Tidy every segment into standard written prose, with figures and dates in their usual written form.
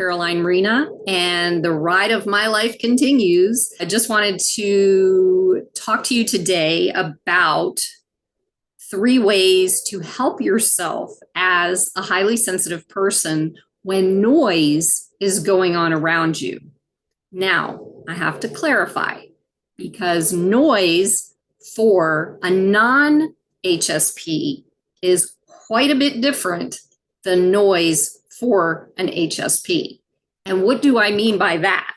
Caroline Rena, and the ride of my life continues. I just wanted to talk to you today about 3 ways to help yourself as a highly sensitive person when noise is going on around you. Now, I have to clarify, because noise for a non-HSP is quite a bit different than noise for an HSP. And what do I mean by that?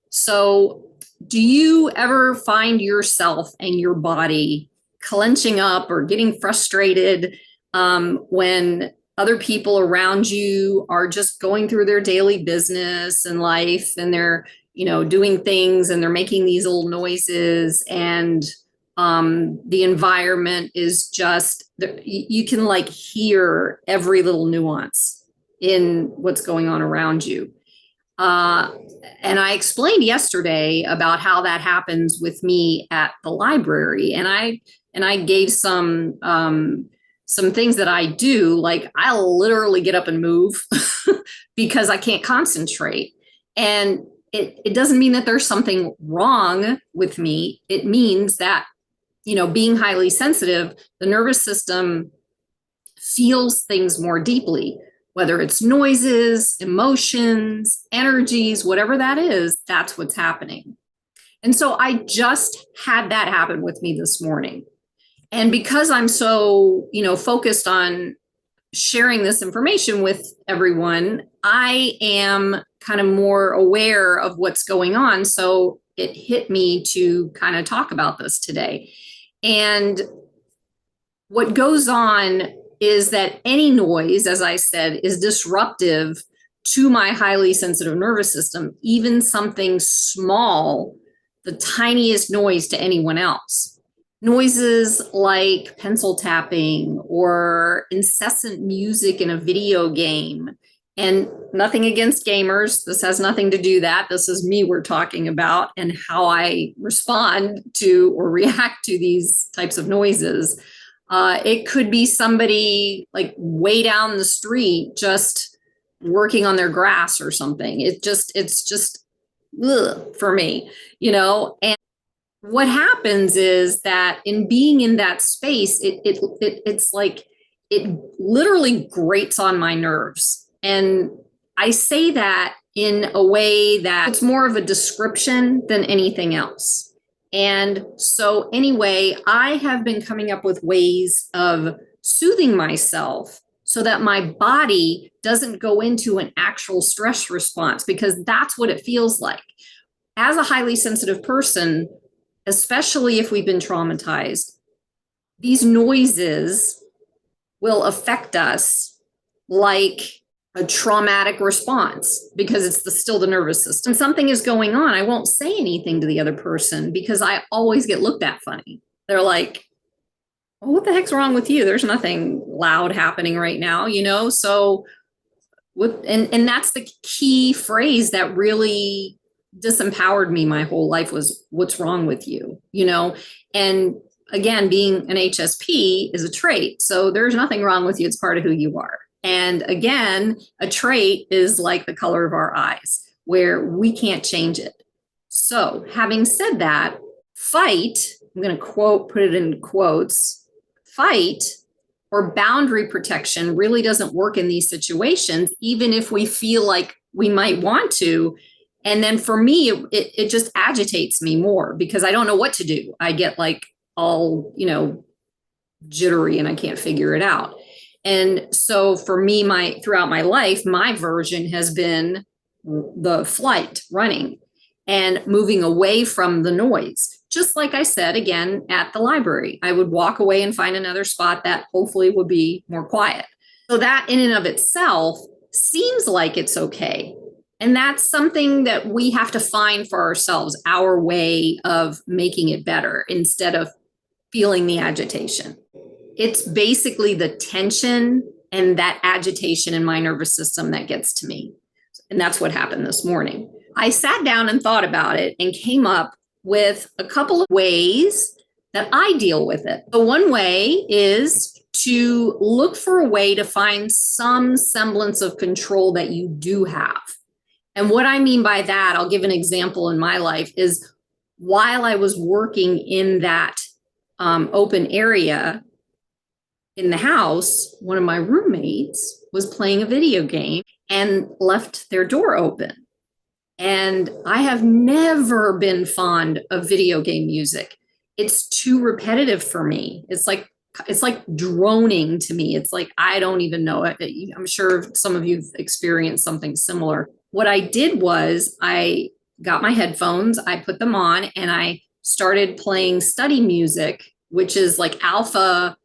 So, do you ever find yourself and your body clenching up or getting frustrated when other people around you are just going through their daily business and life, and they're doing things and they're making these little noises, and the environment is just, you can like hear every little nuance in what's going on around you. And I explained yesterday about how that happens with me at the library, and I gave some things that I do, like I'll literally get up and move because I can't concentrate. And it doesn't mean that there's something wrong with me. It means that, being highly sensitive, the nervous system feels things more deeply, whether it's noises, emotions, energies, whatever that is, that's what's happening. And so I just had that happen with me this morning. And because I'm so, focused on sharing this information with everyone, I am kind of more aware of what's going on. So it hit me to kind of talk about this today. And what goes on is that any noise, as I said, is disruptive to my highly sensitive nervous system, even something small, the tiniest noise to anyone else. Noises like pencil tapping or incessant music in a video game. And nothing against gamers. This has nothing to do with that. This is me we're talking about, and how I respond to or react to these types of noises. It could be somebody like way down the street just working on their grass or something. It's just ugh, for me, And what happens is that in being in that space, it's like it literally grates on my nerves. And I say that in a way that it's more of a description than anything else. And so anyway, I have been coming up with ways of soothing myself so that my body doesn't go into an actual stress response, because that's what it feels like. As a highly sensitive person, especially if we've been traumatized, these noises will affect us like a traumatic response, because it's still the nervous system. Something is going on, I won't say anything to the other person because I always get looked at funny. They're like, well, what the heck's wrong with you? There's nothing loud happening right now, So and that's the key phrase that really disempowered me my whole life, was what's wrong with you, And again, being an HSP is a trait. So there's nothing wrong with you. It's part of who you are. And again, a trait is like the color of our eyes, where we can't change it. So having said that, fight, I'm going to put it in quotes, fight or boundary protection really doesn't work in these situations, even if we feel like we might want to. And then for me, it just agitates me more because I don't know what to do. I get like all, jittery and I can't figure it out. And so for me, throughout my life, my version has been the flight, running and moving away from the noise. Just like I said, again, at the library, I would walk away and find another spot that hopefully would be more quiet. So that in and of itself seems like it's okay. And that's something that we have to find for ourselves, our way of making it better instead of feeling the agitation. It's basically the tension and that agitation in my nervous system that gets to me. And that's what happened this morning. I sat down and thought about it and came up with a couple of ways that I deal with it. The one way is to look for a way to find some semblance of control that you do have. And what I mean by that, I'll give an example in my life, is while I was working in that open area in the house, one of my roommates was playing a video game and left their door open. And I have never been fond of video game music. It's too repetitive for me. It's like droning to me. It's like I don't even know it. I'm sure some of you've experienced something similar. What I did was I got my headphones, I put them on, and I started playing study music, which is like alpha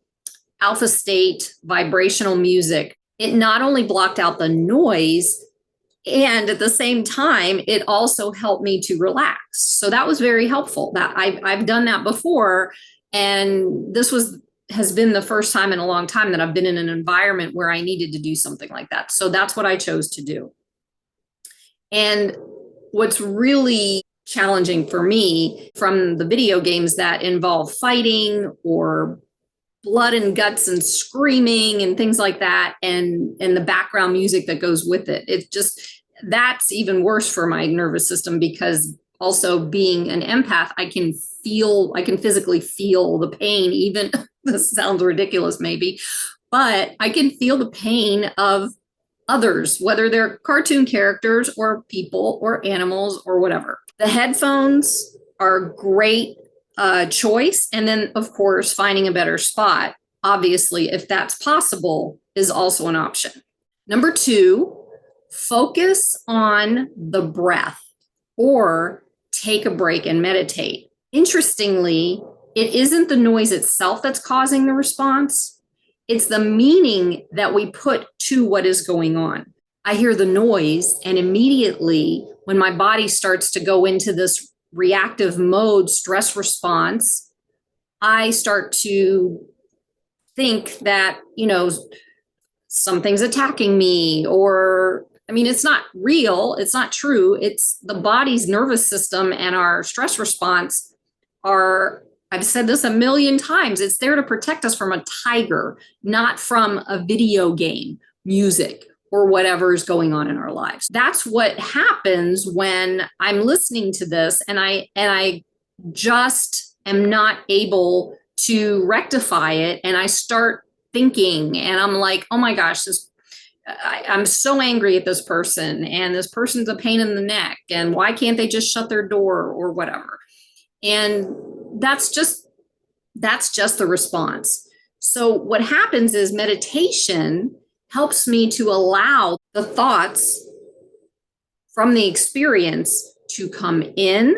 state vibrational music. It not only blocked out the noise, and at the same time, it also helped me to relax. So that was very helpful. That I've done that before, and this has been the first time in a long time that I've been in an environment where I needed to do something like that. So that's what I chose to do. And what's really challenging for me from the video games that involve fighting or blood and guts and screaming and things like that, and the background music that goes with it, it's just, that's even worse for my nervous system, because also being an empath, I can physically feel the pain. Even this sounds ridiculous maybe, but I can feel the pain of others, whether they're cartoon characters or people or animals or whatever. The headphones are a great choice. And then, of course, finding a better spot, obviously, if that's possible, is also an option. Number 2, focus on the breath or take a break and meditate. Interestingly, it isn't the noise itself that's causing the response. It's the meaning that we put to what is going on. I hear the noise, and immediately when my body starts to go into this reactive mode, stress response, I start to think that, something's attacking me, or, it's not real, it's not true. It's the body's nervous system and our stress response I've said this a million times, it's there to protect us from a tiger, not from a video game, music, or whatever is going on in our lives. That's what happens when I'm listening to this and I just am not able to rectify it, and I start thinking, and I'm like, oh my gosh, I'm so angry at this person, and this person's a pain in the neck, and why can't they just shut their door, or whatever. And that's just the response. So what happens is meditation helps me to allow the thoughts from the experience to come in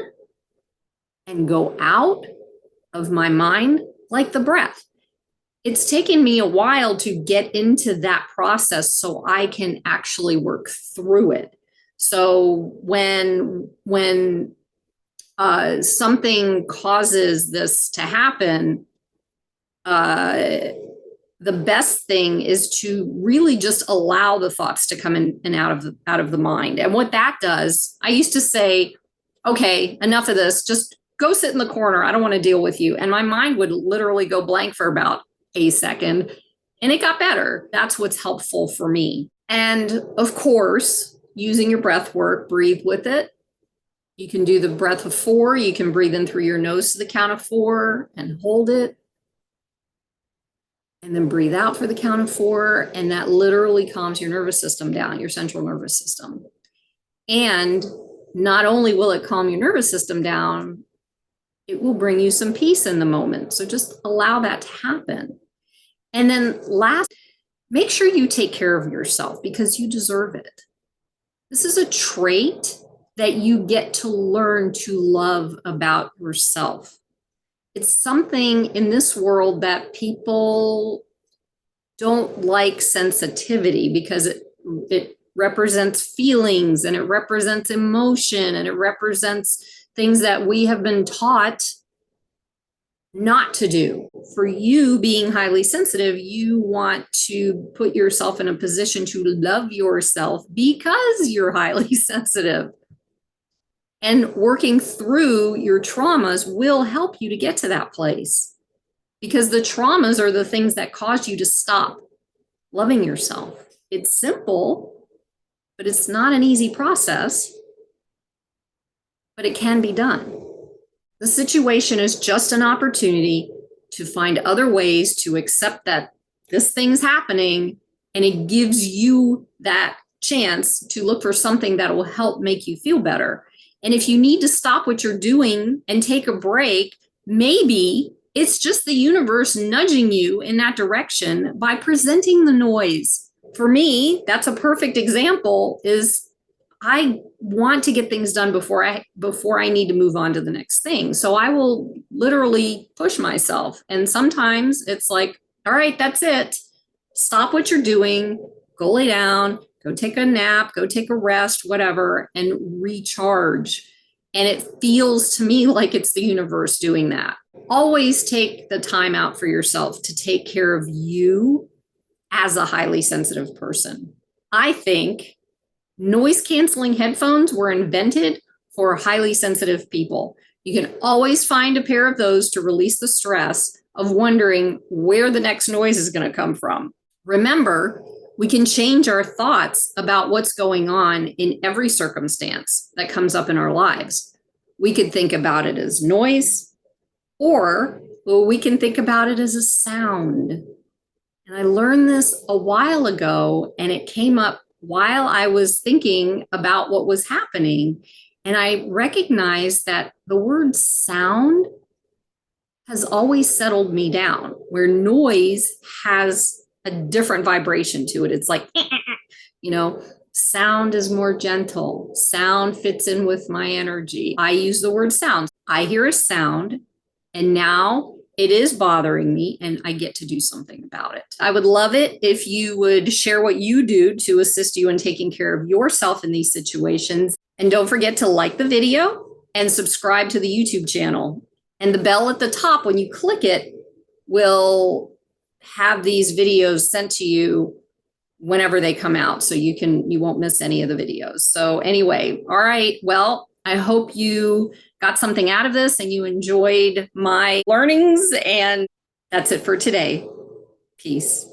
and go out of my mind like the breath. It's taken me a while to get into that process so I can actually work through it. So when something causes this to happen, the best thing is to really just allow the thoughts to come in and out of the mind. And what that does, I used to say, okay, enough of this, just go sit in the corner. I don't want to deal with you. And my mind would literally go blank for about a second, and it got better. That's what's helpful for me. And of course, using your breath work, breathe with it. You can do the breath of 4. You can breathe in through your nose to the count of 4 and hold it. And then breathe out for the count of 4. And that literally calms your nervous system down, your central nervous system. And not only will it calm your nervous system down, it will bring you some peace in the moment. So just allow that to happen. And then last, make sure you take care of yourself, because you deserve it. This is a trait that you get to learn to love about yourself. It's something in this world that people don't like sensitivity, because it represents feelings, and it represents emotion, and it represents things that we have been taught not to do. For you being highly sensitive, you want to put yourself in a position to love yourself because you're highly sensitive. And working through your traumas will help you to get to that place, because the traumas are the things that cause you to stop loving yourself. It's simple, but it's not an easy process, but it can be done. The situation is just an opportunity to find other ways to accept that this thing's happening, and it gives you that chance to look for something that will help make you feel better. And if you need to stop what you're doing and take a break, maybe it's just the universe nudging you in that direction by presenting the noise. For me, that's a perfect example. Is I want to get things done before I need to move on to the next thing. So I will literally push myself. And sometimes it's like, all right, that's it. Stop what you're doing, go lay down, go take a nap, go take a rest, whatever, and recharge. And it feels to me like it's the universe doing that. Always take the time out for yourself to take care of you as a highly sensitive person. I think noise canceling headphones were invented for highly sensitive people. You can always find a pair of those to release the stress of wondering where the next noise is going to come from. Remember, we can change our thoughts about what's going on in every circumstance that comes up in our lives. We could think about it as noise, or we can think about it as a sound. And I learned this a while ago, and it came up while I was thinking about what was happening. And I recognized that the word sound has always settled me down, where noise has a different vibration to it. It's like, sound is more gentle. Sound fits in with my energy. I use the word sound. I hear a sound, and now it is bothering me, and I get to do something about it. I would love it if you would share what you do to assist you in taking care of yourself in these situations. And don't forget to like the video and subscribe to the YouTube channel. And the bell at the top, when you click it, will have these videos sent to you whenever they come out, so you won't miss any of the videos. So anyway, all right, well, I hope you got something out of this and you enjoyed my learnings, and that's it for today. Peace.